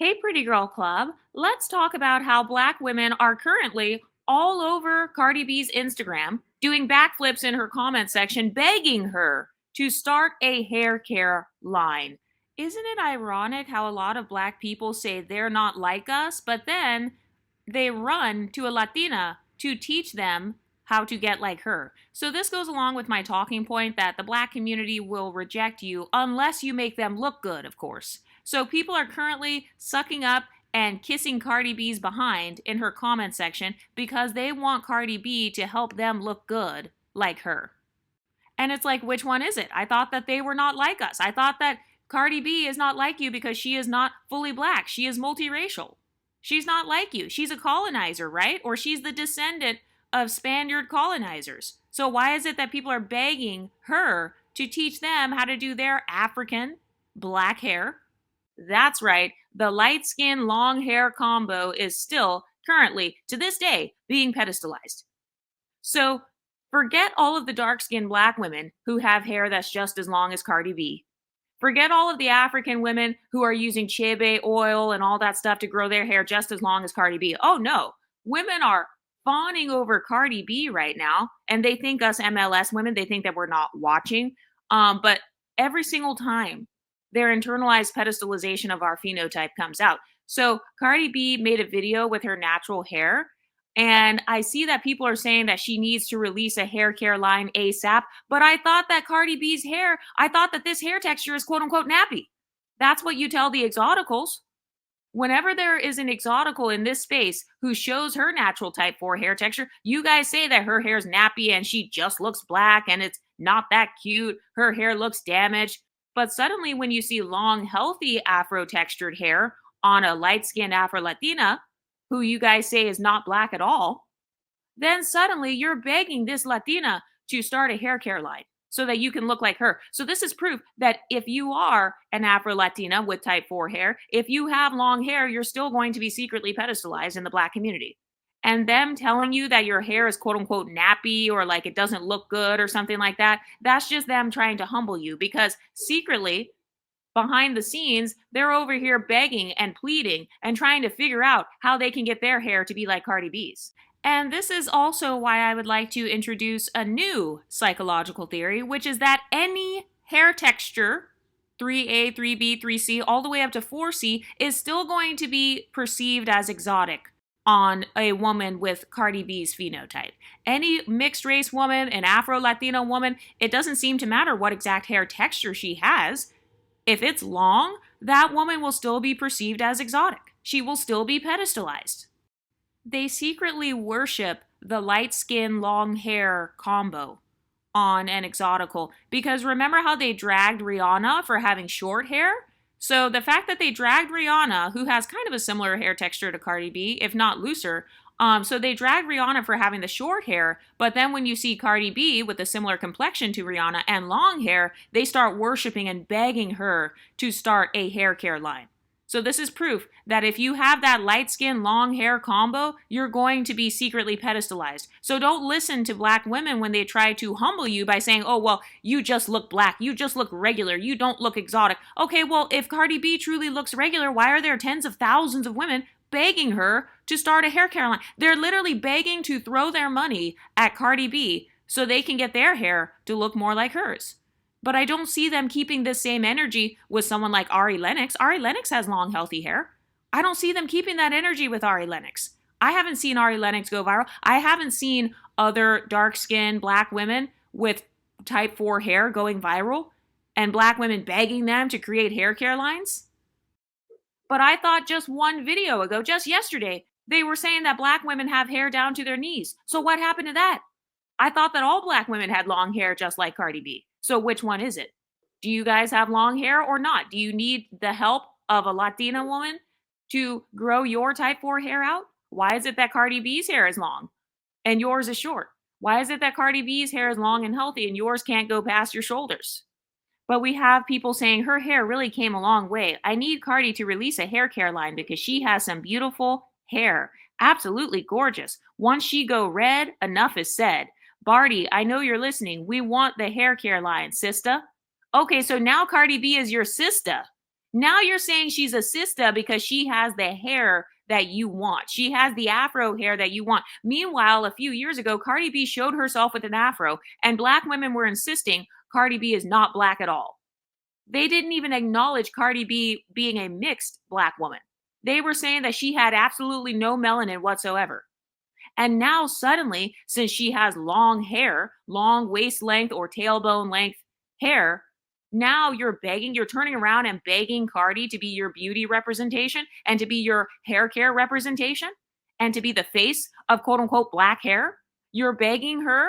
Hey, Pretty Girl Club. Let's talk about how Black women are currently all over Cardi B's Instagram doing backflips in her comment section, begging her to start a hair care line. Isn't it ironic how a lot of Black people say they're not like us, but then they run to a Latina to teach them how to get like her? So, this goes along with my talking point that the Black community will reject you unless you make them look good, of course. So people are currently sucking up and kissing Cardi B's behind in her comment section because they want Cardi B to help them look good like her. And it's like, which one is it? I thought that they were not like us. I thought that Cardi B is not like you because she is not fully Black. She is multiracial. She's not like you. She's a colonizer, right? Or she's the descendant of Spaniard colonizers. So why is it that people are begging her to teach them how to do their African Black hair? That's right, the light skin long hair combo is still currently, to this day, being pedestalized. So forget all of the dark skinned Black women who have hair that's just as long as Cardi B. Forget all of the African women who are using chebe oil and all that stuff to grow their hair just as long as Cardi B. Oh no, women are fawning over Cardi B right now, and they think us MLS women, they think that we're not watching. But every single time their internalized pedestalization of our phenotype comes out. So Cardi B made a video with her natural hair. And I see that people are saying that she needs to release a hair care line ASAP. But I thought that Cardi B's hair, I thought that this hair texture is quote unquote nappy. That's what you tell the Exoticals. Whenever there is an Exotical in this space who shows her natural type 4 hair texture, you guys say that her hair's nappy and she just looks Black and it's not that cute. Her hair looks damaged. But suddenly, when you see long, healthy Afro textured hair on a light skinned Afro Latina, who you guys say is not Black at all, then suddenly you're begging this Latina to start a hair care line so that you can look like her. So, this is proof that if you are an Afro Latina with type 4 hair, if you have long hair, you're still going to be secretly pedestalized in the Black community. And them telling you that your hair is quote unquote nappy or like it doesn't look good or something like that, that's just them trying to humble you because secretly, behind the scenes, they're over here begging and pleading and trying to figure out how they can get their hair to be like Cardi B's. And this is also why I would like to introduce a new psychological theory, which is that any hair texture, 3A, 3B, 3C, all the way up to 4C, is still going to be perceived as exotic on a woman with Cardi B's phenotype. Any mixed race woman, an Afro Latina woman, it doesn't seem to matter what exact hair texture she has. If it's long, that woman will still be perceived as exotic. She will still be pedestalized. They secretly worship the light skin, long hair combo on an Exotical because remember how they dragged Rihanna for having short hair? So the fact that they dragged Rihanna, who has kind of a similar hair texture to Cardi B, if not looser, so they dragged Rihanna for having the short hair, but then when you see Cardi B with a similar complexion to Rihanna and long hair, they start worshiping and begging her to start a hair care line. So this is proof that if you have that light skin, long hair combo, you're going to be secretly pedestalized. So don't listen to Black women when they try to humble you by saying, oh, well, you just look Black. You just look regular. You don't look exotic. Okay, well, if Cardi B truly looks regular, why are there tens of thousands of women begging her to start a hair care line? They're literally begging to throw their money at Cardi B so they can get their hair to look more like hers. But I don't see them keeping this same energy with someone like Ari Lennox. Ari Lennox has long, healthy hair. I don't see them keeping that energy with Ari Lennox. I haven't seen Ari Lennox go viral. I haven't seen other dark-skinned Black women with type 4 hair going viral and Black women begging them to create hair care lines. But I thought just one video ago, just yesterday, they were saying that Black women have hair down to their knees. So what happened to that? I thought that all Black women had long hair just like Cardi B. So which one is it? Do you guys have long hair or not? Do you need the help of a Latina woman to grow your type 4 hair out? Why is it that Cardi B's hair is long and yours is short? Why is it that Cardi B's hair is long and healthy and yours can't go past your shoulders? But we have people saying her hair really came a long way. I need Cardi to release a hair care line because she has some beautiful hair. Absolutely gorgeous. Once she go red, enough is said. Barty, I know you're listening. We want the hair care line, sister. Okay, so now Cardi B is your sister. Now you're saying she's a sister because she has the hair that you want. She has the afro hair that you want. Meanwhile, a few years ago, Cardi B showed herself with an afro, and black women were insisting Cardi B is not black at all. They didn't even acknowledge Cardi B being a mixed black woman. They were saying that she had absolutely no melanin whatsoever. And now, suddenly, since she has long hair, long waist length or tailbone length hair, now you're turning around and begging Cardi to be your beauty representation and to be your hair care representation and to be the face of quote unquote black hair. You're begging her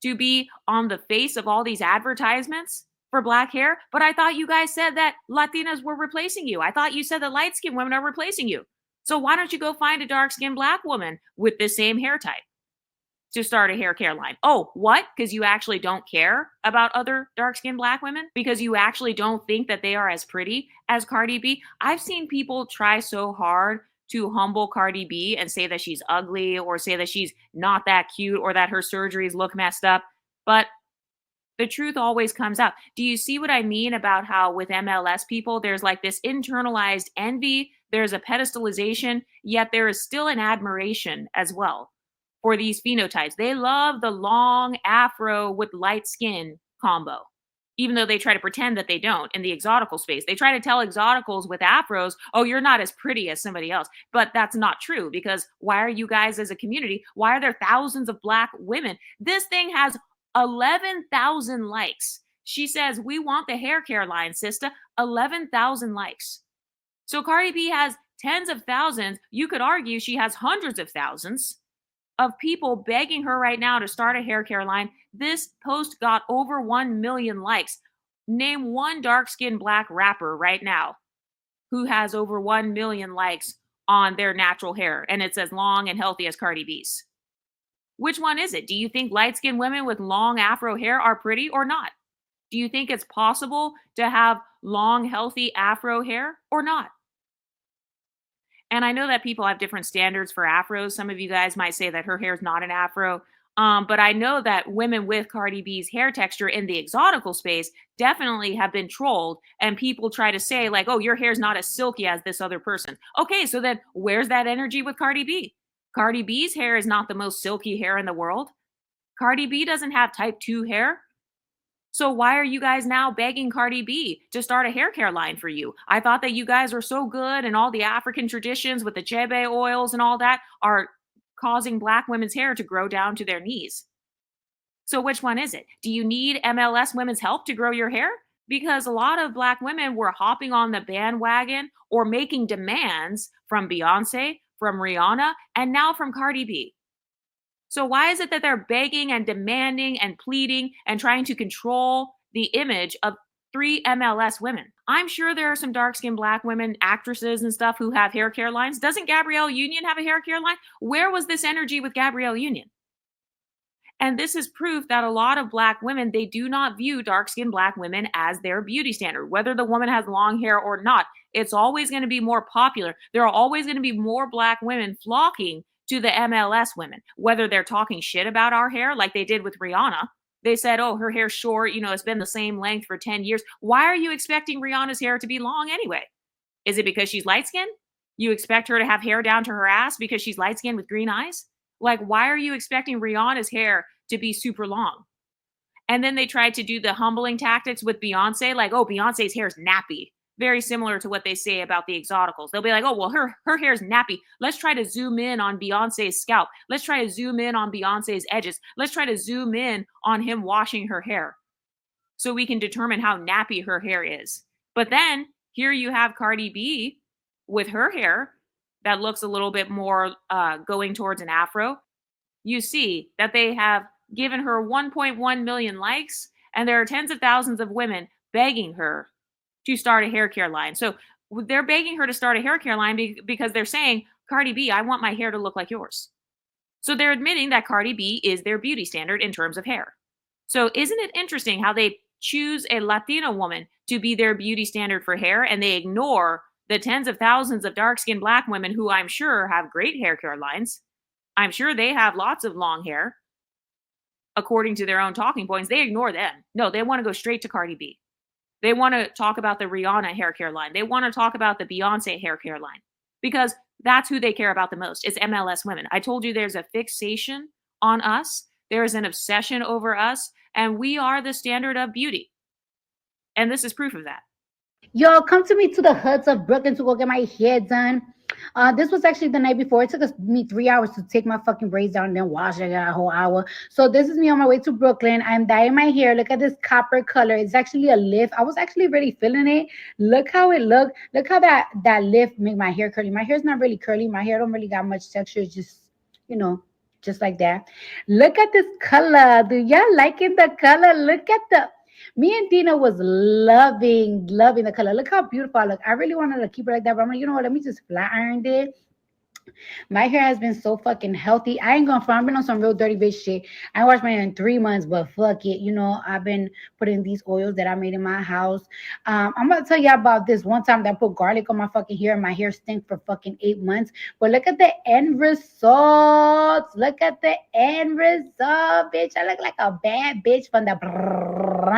to be on the face of all these advertisements for black hair. But I thought you guys said that Latinas were replacing you. I thought you said that light skinned women are replacing you. So why don't you go find a dark skinned black woman with the same hair type to start a hair care line? Oh, what? Because you actually don't care about other dark skinned black women? Because you actually don't think that they are as pretty as Cardi B? I've seen people try so hard to humble Cardi B and say that she's ugly or say that she's not that cute or that her surgeries look messed up. But the truth always comes out. Do you see what I mean about how with MLS people, there's like this internalized envy, there's a pedestalization, yet there is still an admiration as well for these phenotypes. They love the long afro with light skin combo, even though they try to pretend that they don't in the exotical space. They try to tell exoticals with afros, oh, you're not as pretty as somebody else. But that's not true because why are you guys as a community? Why are there thousands of black women? This thing has 11,000 likes. She says, we want the hair care line, sister. 11,000 likes. So Cardi B has tens of thousands. You could argue she has hundreds of thousands of people begging her right now to start a hair care line. This post got over 1 million likes. Name one dark-skinned black rapper right now who has over 1 million likes on their natural hair and it's as long and healthy as Cardi B's. Which one is it? Do you think light-skinned women with long afro hair are pretty or not? Do you think it's possible to have long, healthy afro hair or not? And I know that people have different standards for afros. Some of you guys might say that her hair is not an afro. But I know that women with Cardi B's hair texture in the exotical space definitely have been trolled. And people try to say, like, oh, your hair's not as silky as this other person. Okay, so then where's that energy with Cardi B? Cardi B's hair is not the most silky hair in the world. Cardi B doesn't have type 2 hair. So why are you guys now begging Cardi B to start a hair care line for you? I thought that you guys are so good and all the African traditions with the jebe oils and all that are causing black women's hair to grow down to their knees. So which one is it? Do you need MLS women's help to grow your hair? Because a lot of black women were hopping on the bandwagon or making demands from Beyonce, from Rihanna, and now from Cardi B. So why is it that they're begging and demanding and pleading and trying to control the image of 3 MLS women? I'm sure there are some dark-skinned black women actresses and stuff who have hair care lines. Doesn't Gabrielle Union have a hair care line? Where was this energy with Gabrielle Union? And this is proof that a lot of black women, they do not view dark-skinned black women as their beauty standard. Whether the woman has long hair or not, it's always going to be more popular. There are always going to be more black women flocking to the MLS women, whether they're talking shit about our hair like they did with Rihanna. They said, oh, her hair's short, it's been the same length for 10 years. Why are you expecting Rihanna's hair to be long anyway? Is it because she's light-skinned? You expect her to have hair down to her ass because she's light-skinned with green eyes? Like, why are you expecting Rihanna's hair to be super long? And then they tried to do the humbling tactics with Beyonce, like, oh, Beyonce's hair is nappy. Very similar to what they say about the Exoticals. They'll be like, oh, well, her hair's nappy. Let's try to zoom in on Beyonce's scalp. Let's try to zoom in on Beyonce's edges. Let's try to zoom in on him washing her hair so we can determine how nappy her hair is. But then here you have Cardi B with her hair that looks a little bit more going towards an afro. You see that they have given her 1.1 million likes, and there are tens of thousands of women begging her to start a hair care line. So they're begging her to start a hair care line because they're saying, Cardi B, I want my hair to look like yours. So they're admitting that Cardi B is their beauty standard in terms of hair. So isn't it interesting how they choose a Latina woman to be their beauty standard for hair and they ignore the tens of thousands of dark-skinned black women who I'm sure have great hair care lines. I'm sure they have lots of long hair. According to their own talking points, they ignore them. No, they want to go straight to Cardi B. They want to talk about the Rihanna hair care line. They want to talk about the Beyonce hair care line because that's who they care about the most. It's MLS women. I told you there's a fixation on us. There is an obsession over us, and we are the standard of beauty. And this is proof of that. Yo, come to me to the hoods of Brooklyn to go get my hair done. This was actually the night before. It took me 3 hours to take my fucking braids down and then wash it. I got a whole hour. So this is me on my way to Brooklyn. I'm dyeing my hair. Look at this copper color. It's actually a lift. I was actually really feeling it. Look how it looked. Look how that lift make my hair curly. My hair's not really curly. My hair don't really got much texture. It's just, you know, just like that. Look at this color. Do y'all liking the color? Look at the me and Dina was loving the color. Look how beautiful I look. I really wanted to keep it like that, but I'm like, you know what? Let me just flat iron it. My hair has been so fucking healthy. I ain't gonna front. I've been on some real dirty bitch shit. I washed my hair in 3 months, but fuck it. You know, I've been putting these oils that I made in my house. I'm gonna tell you about this one time that I put garlic on my fucking hair and my hair stink for fucking 8 months. But look at the end results. Look at the end result, bitch. I look like a bad bitch from the brand.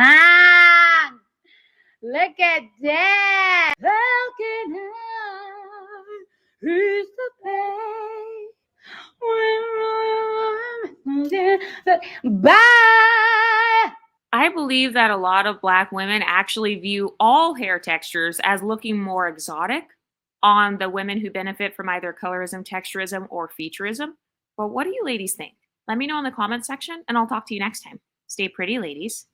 Look at that. How can I reach the place? Bye. I believe that a lot of Black women actually view all hair textures as looking more exotic on the women who benefit from either colorism, texturism, or featureism. But what do you ladies think? Let me know in the comments section, and I'll talk to you next time. Stay pretty, ladies.